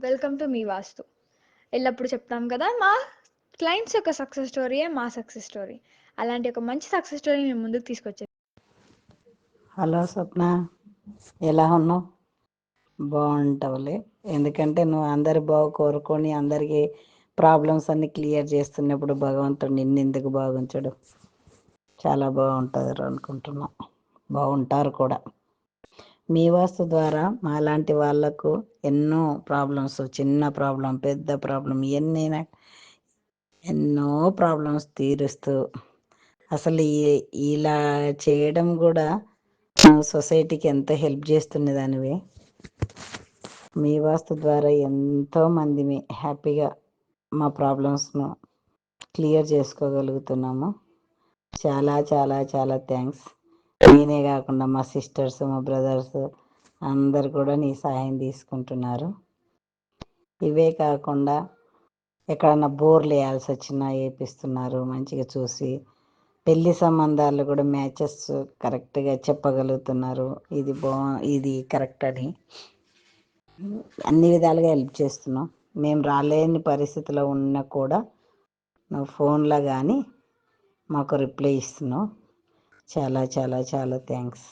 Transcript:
Welcome to me వాస్తు. ఎల్లప్పుడు చెప్తాం కదా, మా క్లయింట్స్ యొక్క సక్సెస్ స్టోరీయే మా సక్సెస్ స్టోరీ. అలాంటి ఒక మంచి సక్సెస్ స్టోరీ మేము ముందుకు తీసుకొచ్చాను. హలో స్వప్న, ఎలా ఉన్నావు? బాగుంటావులే, ఎందుకంటే నువ్వు అందరి బాగు కోరుకొని అందరికీ ప్రాబ్లమ్స్ అన్ని క్లియర్ చేస్తున్నప్పుడు భగవంతుడు నిన్ను ఎందుకు బాగుంచడు? చాలా బాగుంటుంది అనుకుంటున్నాం, బాగుంటారు కూడా. మీ వాస్తు ద్వారా మాలాంటి వాళ్ళకు ఎన్నో ప్రాబ్లమ్స్, చిన్న ప్రాబ్లం పెద్ద ప్రాబ్లం ఎన్నైనా ఎన్నో ప్రాబ్లమ్స్ తీరుస్తూ అసలు ఇలా చేయడం కూడా సొసైటీకి ఎంత హెల్ప్ చేస్తున్న దానివి. మీ వాస్తు ద్వారా ఎంతో మందిని హ్యాపీగా మా ప్రాబ్లమ్స్ను క్లియర్ చేసుకోగలుగుతున్నాము. చాలా చాలా చాలా థ్యాంక్స్. నేనే కాకుండా మా సిస్టర్స్, మా బ్రదర్స్ అందరు కూడా నీ సహాయం తీసుకుంటున్నారు. ఇవే కాకుండా ఎక్కడన్నా బోర్లు వేయాల్సి వచ్చినా వేపిస్తున్నారు మంచిగా చూసి. పెళ్లి సంబంధాలు కూడా మ్యాచెస్ కరెక్ట్గా చెప్పగలుగుతున్నారు, ఇది కరెక్ట్ అని. అన్ని విధాలుగా హెల్ప్ చేస్తున్నాం. మేము రాలేని పరిస్థితిలో ఉన్నా కూడా నువ్వు ఫోన్లో కానీ మాకు రిప్లై ఇస్తున్నావు. చాలా చాలా చాలా థ్యాంక్స్.